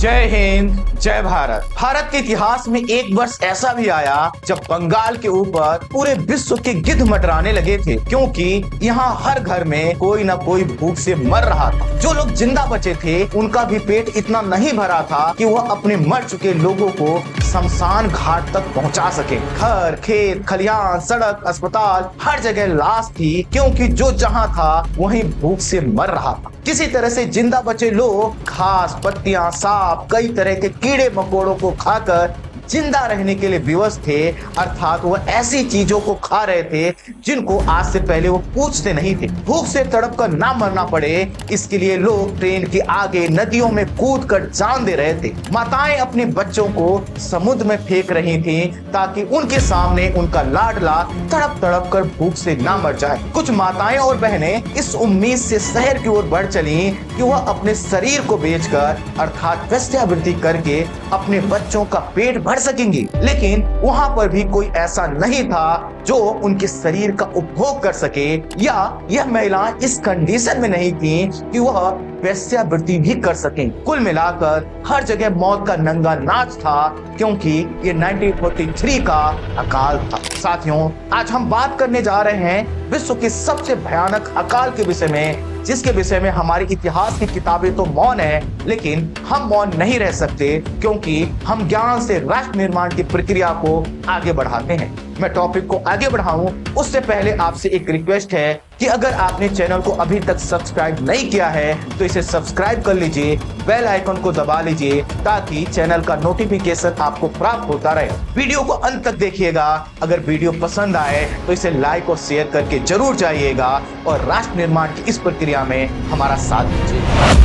जय हिंद, जय भारत। भारत के इतिहास में एक वर्ष ऐसा भी आया जब बंगाल के ऊपर पूरे विश्व के गिद्ध मंडराने लगे थे, क्योंकि यहाँ हर घर में कोई ना कोई भूख से मर रहा था। जो लोग जिंदा बचे थे उनका भी पेट इतना नहीं भरा था कि वह अपने मर चुके लोगों को शमशान घाट तक पहुँचा सके। घर, खेत, खलियान, सड़क, अस्पताल, हर जगह लाश थी, क्योंकि जो जहाँ था वहीं भूख से मर रहा था। किसी तरह से जिंदा बचे लोग घास, पत्तियां, सांप, कई तरह के कीड़े मकोड़ों को खाकर जिंदा रहने के लिए विवश थे, अर्थात वो ऐसी चीजों को खा रहे थे जिनको आज से पहले वो पूछते नहीं थे। भूख से तड़प कर ना मरना पड़े, इसके लिए लोग ट्रेन के आगे नदियों में कूद कर जान दे रहे थे। माताएं अपने बच्चों को समुद्र में फेंक रही थी ताकि उनके सामने उनका लाडला तड़प तड़प कर भूख से ना मर जाए। कुछ माताएं और बहनें इस उम्मीद से शहर की ओर बढ़ चली कि वह अपने शरीर को बेचकर अर्थात वेश्यावृत्ति करके अपने बच्चों का पेट भर सकेंगी, लेकिन वहां पर भी कोई ऐसा नहीं था जो उनके शरीर का उपभोग कर सके, या यह महिलाएं इस कंडीशन में नहीं थी कि वह वेश्यावृत्ति भी कर सकें। कुल मिलाकर हर जगह मौत का नंगा नाच था, क्योंकि ये 1943 का अकाल था। साथियों, आज हम बात करने जा रहे हैं विश्व के सबसे भयानक अकाल के विषय में, जिसके विषय में हमारे इतिहास की किताबें तो मौन है, लेकिन हम मौन नहीं रह सकते, क्योंकि हम ज्ञान से राष्ट्र निर्माण की प्रक्रिया को आगे बढ़ाते हैं। मैं टॉपिक को आगे बढ़ाऊं उससे पहले आपसे एक रिक्वेस्ट है कि अगर आपने चैनल को अभी तक सब्सक्राइब नहीं किया है तो इसे सब्सक्राइब कर लीजिए, बेल आइकन को दबा लीजिए ताकि चैनल का नोटिफिकेशन आपको प्राप्त होता रहे। वीडियो को अंत तक देखिएगा। अगर वीडियो पसंद आए तो इसे लाइक और शेयर करके जरूर जाइएगा और राष्ट्र निर्माण की इस प्रक्रिया में हमारा साथ दीजिए।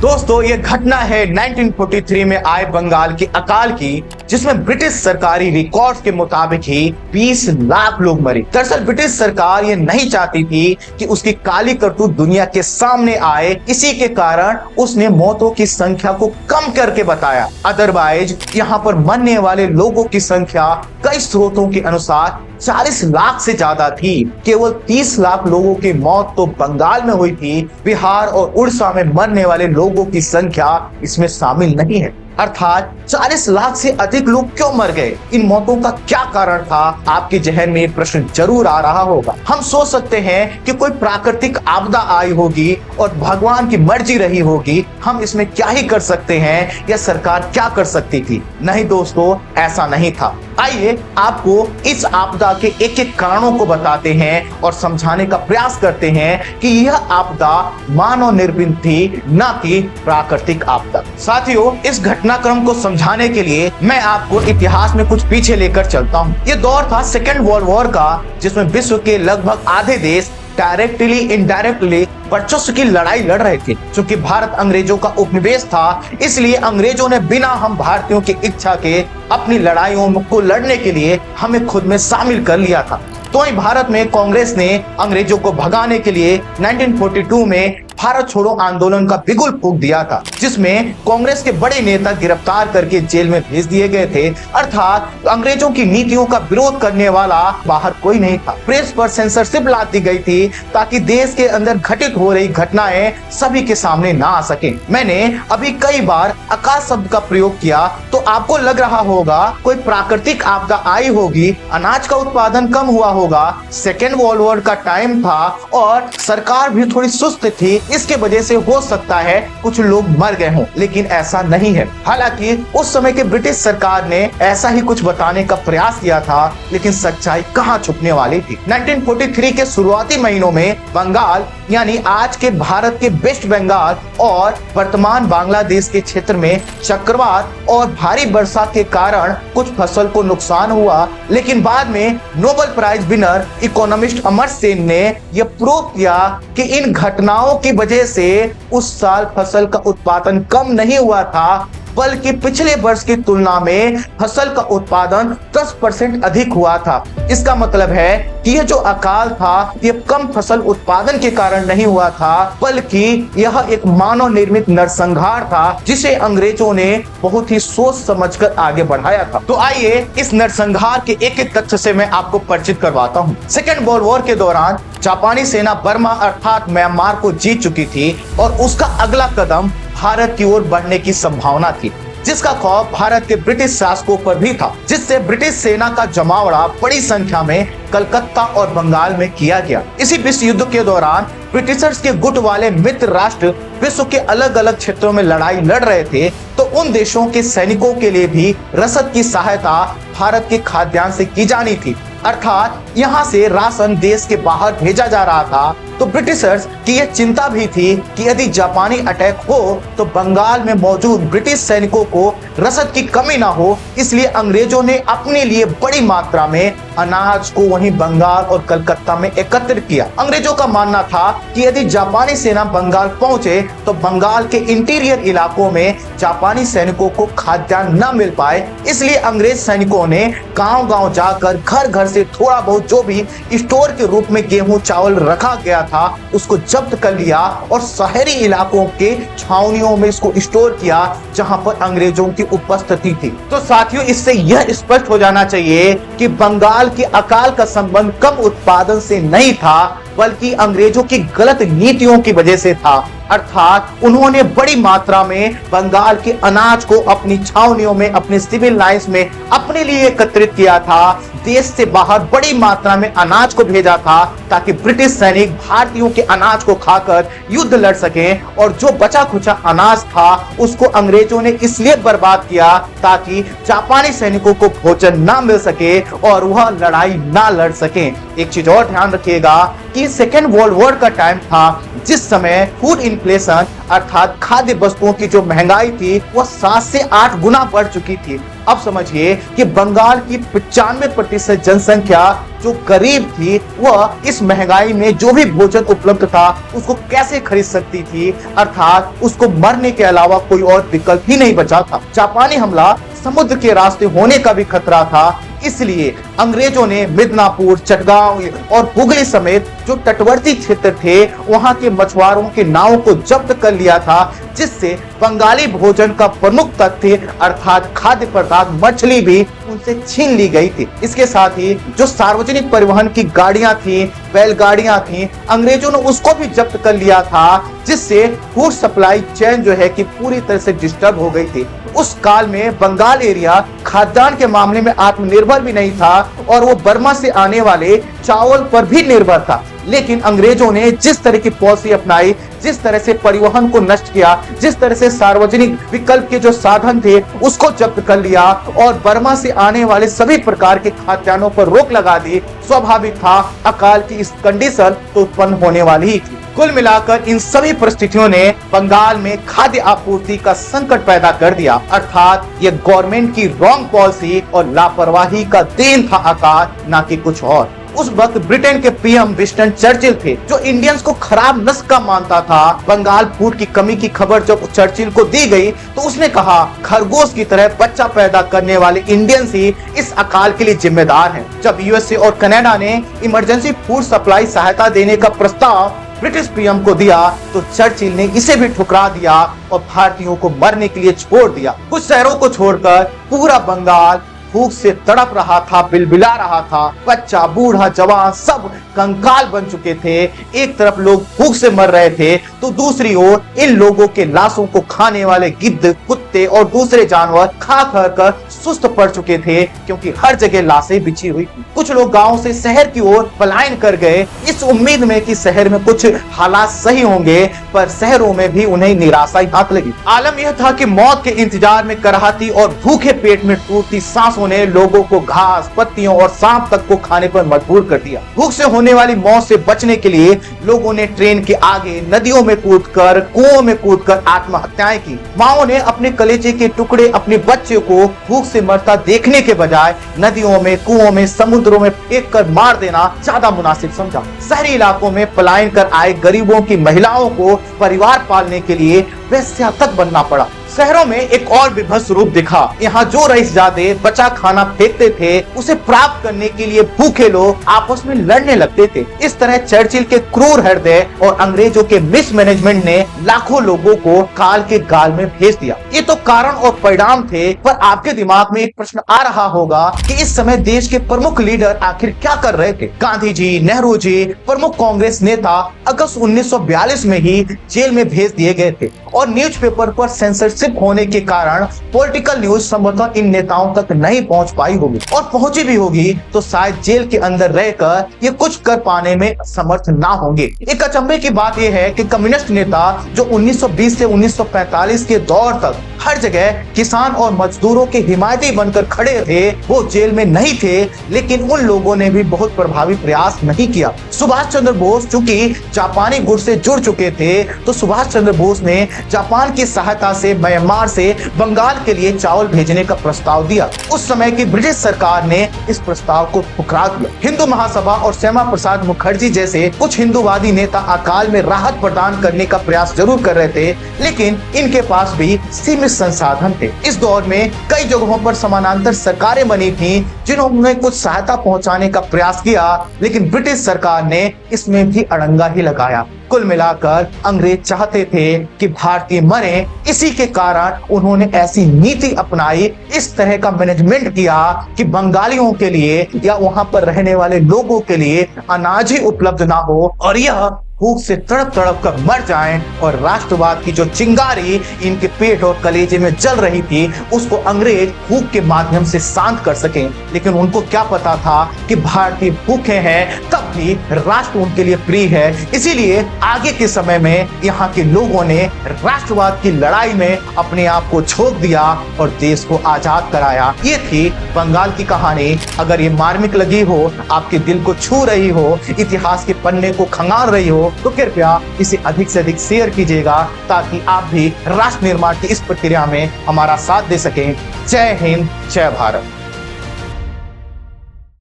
दोस्तों, ये घटना है 1943 में आए बंगाल के अकाल की, जिसमें ब्रिटिश सरकारी रिकॉर्ड्स के मुताबिक ही 20 लाख लोग मरे। दरअसल ब्रिटिश सरकार ये नहीं चाहती थी कि उसकी काली करतूत दुनिया के सामने आए, इसी के कारण उसने मौतों की संख्या को कम करके बताया। अदरवाइज यहाँ पर मरने वाले लोगों की संख्या कई स्रोतों के अनुसार 40 लाख से ज्यादा थी। केवल 30 लाख लोगों की मौत तो बंगाल में हुई थी। बिहार और उड़ीसा में मरने वाले लोगों की संख्या इसमें शामिल नहीं है। अर्थात 40 लाख से अधिक लोग क्यों मर गए? इन मौतों का क्या कारण था? आपके जहन में एक प्रश्न जरूर आ रहा होगा। हम सोच सकते हैं कि कोई प्राकृतिक आपदा आई होगी और भगवान की मर्जी रही होगी, हम इसमें क्या ही कर सकते हैं, या सरकार क्या कर सकती थी। नहीं दोस्तों, ऐसा नहीं था। आइए आपको इस आपदा के एक एक कारणों को बताते हैं और समझाने का प्रयास करते हैं कि यह आपदा मानव निर्मित थी, न कि प्राकृतिक आपदा। साथियों, इस घटनाक्रम को समझाने के लिए मैं आपको इतिहास में कुछ पीछे लेकर चलता हूँ। ये दौर था सेकेंड वर्ल्ड वॉर का, जिसमें विश्व के लगभग आधे देश डायरेक्टली इनडायरेक्टली वर्चस्व की लड़ाई लड़ रहे थे। चूंकि भारत अंग्रेजों का उपनिवेश था, इसलिए अंग्रेजों ने बिना हम भारतीयों की इच्छा के अपनी लड़ाइयों को लड़ने के लिए हमें खुद में शामिल कर लिया था। तो ही भारत में कांग्रेस ने अंग्रेजों को भगाने के लिए 1942 में भारत छोड़ो आंदोलन का बिगुल फूंक दिया था, जिसमें कांग्रेस के बड़े नेता गिरफ्तार करके जेल में भेज दिए गए थे। अर्थात अंग्रेजों की नीतियों का विरोध करने वाला बाहर कोई नहीं था। प्रेस पर सेंसरशिप ला दी गई थी ताकि देश के अंदर घटित हो रही घटनाएं सभी के सामने ना आ सके। मैंने अभी कई बार अकाल शब्द का प्रयोग किया, तो आपको लग रहा होगा कोई प्राकृतिक आपदा आई होगी, अनाज का उत्पादन कम हुआ होगा, सेकेंड वर्ल्ड वॉर का टाइम था और सरकार भी थोड़ी सुस्त थी, इसके वजह से हो सकता है कुछ लोग मर गए हों, लेकिन ऐसा नहीं है। हालांकि उस समय के ब्रिटिश सरकार ने ऐसा ही कुछ बताने का प्रयास किया था, लेकिन सच्चाई कहां छुपने वाली थी। 1943 के शुरुआती महीनों में बंगाल यानी आज के भारत के वेस्ट बंगाल और वर्तमान बांग्लादेश के क्षेत्र में चक्रवात और भारी वर्षा के कारण कुछ फसल को नुकसान हुआ, लेकिन बाद में Nobel prize winner economist Amartya Sen ने यह प्रूव किया कि इन घटनाओं की वजह से उस साल फसल का उत्पादन कम नहीं हुआ था, बल्कि पिछले वर्ष की तुलना में फसल का उत्पादन 10% अधिक हुआ था। इसका मतलब है कि यह जो अकाल था ये कम फसल उत्पादन के कारण नहीं हुआ था, बल्कि यह एक मानव निर्मित नरसंहार था जिसे अंग्रेजों ने बहुत ही सोच समझकर आगे बढ़ाया था। तो आइए इस नरसंहार के एक एक तथ्य से मैं आपको परिचित करवाता हूँ। सेकेंड वर्ल्ड वॉर के दौरान जापानी सेना बर्मा अर्थात म्यांमार को जीत चुकी थी और उसका अगला कदम भारत की ओर बढ़ने की संभावना थी, जिसका खौफ भारत के ब्रिटिश शासकों पर भी था, जिससे ब्रिटिश सेना का जमावड़ा बड़ी संख्या में कलकत्ता और बंगाल में किया गया। इसी विश्व युद्ध के दौरान ब्रिटिशर्स के गुट वाले मित्र राष्ट्र विश्व के अलग अलग क्षेत्रों में लड़ाई लड़ रहे थे, तो उन देशों के सैनिकों के लिए भी रसद की सहायता भारत के खाद्यान्न से की जानी थी, अर्थात यहाँ से राशन देश के बाहर भेजा जा रहा था। तो ब्रिटिशर्स की यह चिंता भी थी कि यदि जापानी अटैक हो तो बंगाल में मौजूद ब्रिटिश सैनिकों को रसद की कमी ना हो, इसलिए अंग्रेजों ने अपने लिए बड़ी मात्रा में अनाज को वहीं बंगाल और कलकत्ता में एकत्रित किया। अंग्रेजों का मानना था कि यदि जापानी सेना बंगाल पहुंचे तो बंगाल के इंटीरियर इलाकों में जापानी सैनिकों को खाद्यान्न न मिल पाए, इसलिए अंग्रेज सैनिकों ने गांव-गांव जाकर घर घर से थोड़ा बहुत जो भी स्टोर के रूप में गेहूं चावल रखा गया था उसको जब्त कर लिया और शहरी इलाकों के छावनियों में इसको स्टोर किया जहां पर अंग्रेजों की उपस्थिति थी। तो साथियों, इससे यह स्पष्ट हो जाना चाहिए कि बंगाल की अकाल का संबंध कम उत्पादन से नहीं था, बल्कि अंग्रेजों की गलत नीतियों की वजह से था, अर्थात उन्होंने बड़ी मात्रा में बंगाल के अनाज को अपनी छावनियों में, अपने सिविल लाइंस में अपने लिए एकत्रित किया था। देश से बाहर बड़ी मात्रा में अनाज को भेजा था ताकि ब्रिटिश सैनिक भारतीयों के अनाज को खाकर युद्ध लड़ सकें, और जो बचा खुचा अनाज था उसको अंग्रेजों ने इसलिए बर्बाद किया ताकि जापानी सैनिकों को भोजन ना मिल सके और वह लड़ाई ना लड़ सके। एक चीज और ध्यान रखिएगा कि सेकेंड वर्ल्ड वॉर का टाइम था जिस समय फूड इन्फ्लेशन अर्थात खाद्य वस्तुओं की जो महंगाई थी वह 7 से 8 गुना बढ़ चुकी थी। अब समझिए कि बंगाल की 95% जनसंख्या जो गरीब थी वह इस महंगाई में जो भी भोजन उपलब्ध था उसको कैसे खरीद सकती थी, अर्थात उसको मरने के अलावा कोई और विकल्प ही नहीं बचा था। जापानी हमला समुद्र के रास्ते होने का भी खतरा था, इसलिए अंग्रेजों ने मिदनापुर, चटगांव और हुगली समेत जो तटवर्ती क्षेत्र थे वहां के मछुआरों के नावों को जब्त कर लिया था, जिससे बंगाली भोजन का प्रमुख तथ्य अर्थात खाद्य पदार्थ मछली भी उनसे छीन ली गई थी। इसके साथ ही जो सार्वजनिक परिवहन की गाड़ियां थी, बैलगाड़ियां थी, अंग्रेजों ने उसको भी जब्त कर लिया था, जिससे फूड सप्लाई चेन जो है कि पूरी तरह से डिस्टर्ब हो गई थी। उस काल में बंगाल एरिया खाद्यान्न के मामले में आत्मनिर्भर भी नहीं था और वो बर्मा से आने वाले चावल पर भी निर्भर था, लेकिन अंग्रेजों ने जिस तरह की पॉलिसी अपनाई, जिस तरह से परिवहन को नष्ट किया, जिस तरह से सार्वजनिक विकल्प के जो साधन थे उसको जब्त कर लिया और बर्मा से आने वाले सभी प्रकार के खाद्यान्नों पर रोक लगा दी, स्वाभाविक था अकाल की इस कंडीशन तो उत्पन्न होने वाली ही थी। कुल मिलाकर इन सभी परिस्थितियों ने बंगाल में खाद्य आपूर्ति का संकट पैदा कर दिया, अर्थात ये गवर्नमेंट की रॉन्ग पॉलिसी और लापरवाही का देन था अकाल, ना कि कुछ और। उस वक्त ब्रिटेन के पीएम विंस्टन चर्चिल थे जो इंडियंस को खराब नस्ल का मानता था। बंगाल फूड की कमी की खबर जब चर्चिल को दी गई तो उसने कहा खरगोश की तरह बच्चा पैदा करने वाले इंडियंस ही इस अकाल के लिए जिम्मेदार हैं। जब यूएसए और कनाडा ने इमरजेंसी फूड सप्लाई सहायता देने का प्रस्ताव ब्रिटिश पीएम को दिया तो चर्चिल ने इसे भी ठुकरा दिया और भारतीयों को मरने के लिए छोड़ दिया। कुछ शहरों को छोड़कर पूरा बंगाल भूख से तड़प रहा था, बिलबिला रहा था। बच्चा, बूढ़ा, जवान सब कंकाल बन चुके थे। एक तरफ लोग भूख से मर रहे थे तो दूसरी ओर इन लोगों के लाशों को खाने वाले गिद्ध, कुत्ते और दूसरे जानवर खा कर सुस्त पड़ चुके थे, क्योंकि हर जगह लाशें बिछी हुई थी। कुछ लोग गांव से शहर की ओर पलायन कर गए इस उम्मीद में कि शहर में कुछ हालात सही होंगे, पर शहरों में भी उन्हें निराशा ही हाथ लगी। आलम यह था कि मौत के इंतजार में कराहती और भूखे पेट में टूटती सांसों ने लोगों को घास, पत्तियों और सांप तक को खाने पर मजबूर कर दिया। भूख से होने वाली मौत से बचने के लिए लोगों ने ट्रेन के आगे, नदियों में कूदकर, कुओं में कूदकर आत्महत्याएं की। माओ ने अपने कलेजे के टुकड़े अपने बच्चे को भूख से मरता देखने के बजाय नदियों में, कुओं में, समुद्रों में फेंक कर मार देना ज्यादा मुनासिब समझा। शहरी इलाकों में पलायन कर आए गरीबों की महिलाओं को परिवार पालने के लिए वेश्या तक बनना पड़ा। शहरों में एक और विभत्स रूप दिखा। यहाँ जो रईसजादे बचा खाना फेंकते थे, उसे प्राप्त करने के लिए भूखे लोग आपस में लड़ने लगते थे। इस तरह चर्चिल के क्रूर हृदय और अंग्रेजों के मिसमैनेजमेंट ने लाखों लोगों को काल के गाल में भेज दिया। ये तो कारण और परिणाम थे, पर आपके दिमाग में एक प्रश्न आ रहा होगा कि इस समय देश के प्रमुख लीडर आखिर क्या कर रहे थे। गांधी जी, नेहरू जी, प्रमुख कांग्रेस नेता अगस्त 1942 में ही जेल में भेज दिए गए थे और न्यूज़पेपर पर सेंसरशिप होने के कारण पॉलिटिकल न्यूज संभवतः इन नेताओं तक नहीं पहुंच पाई होगी, और पहुंची भी होगी तो शायद जेल के अंदर रहकर ये कुछ कर पाने में समर्थ ना होंगे। एक अचंभे की बात यह है कि कम्युनिस्ट नेता जो 1920 से 1945 के दौर तक हर जगह किसान और मजदूरों के हिमायती बनकर खड़े थे, वो जेल में नहीं थे, लेकिन उन लोगों ने भी बहुत प्रभावी प्रयास नहीं किया। सुभाष चंद्र बोस चूंकि जापानी गुट से जुड़ चुके थे, तो सुभाष चंद्र बोस ने जापान की सहायता से म्यांमार से बंगाल के लिए चावल भेजने का प्रस्ताव दिया। उस समय की ब्रिटिश सरकार ने इस प्रस्ताव को ठुकरा दिया। हिंदू महासभा और श्यामा प्रसाद मुखर्जी जैसे कुछ हिंदूवादी नेता अकाल में राहत प्रदान करने का प्रयास जरूर कर रहे थे, लेकिन इनके पास भी सीमित संसाधन थे। इस दौर में कई जगहों पर समानांतर सरकारें बनी थी जिन्होंने कुछ सहायता पहुंचाने का प्रयास किया, लेकिन ब्रिटिश सरकार ने इसमें भी अड़ंगा ही लगाया। कुल मिलाकर अंग्रेज चाहते थे कि भारतीय मरे, इसी के कारण उन्होंने ऐसी नीति अपनाई, इस तरह का मैनेजमेंट किया कि बंगालियों के लिए या वहां पर रहने वाले लोगों के लिए अनाज ही उपलब्ध ना हो और यह भूख से तड़प तड़प कर मर जाएं, और राष्ट्रवाद की जो चिंगारी इनके पेट और कलेजे में जल रही थी उसको अंग्रेज भूख के माध्यम से शांत कर सकें। लेकिन उनको क्या पता था कि भारतीय भूखे हैं, तब भी राष्ट्र उनके लिए प्रिय है। इसीलिए आगे के समय में यहाँ के लोगों ने राष्ट्रवाद की लड़ाई में अपने आप को झोंक दिया और देश को आजाद कराया। ये थी बंगाल की कहानी। अगर ये मार्मिक लगी हो, आपके दिल को छू रही हो, इतिहास के पन्ने को खंगाल रही हो, तो कृपया इसे अधिक से अधिक शेयर कीजिएगा, ताकि आप भी राष्ट्र निर्माण की इस प्रक्रिया में हमारा साथ दे सकें। जय हिंद, जय भारत।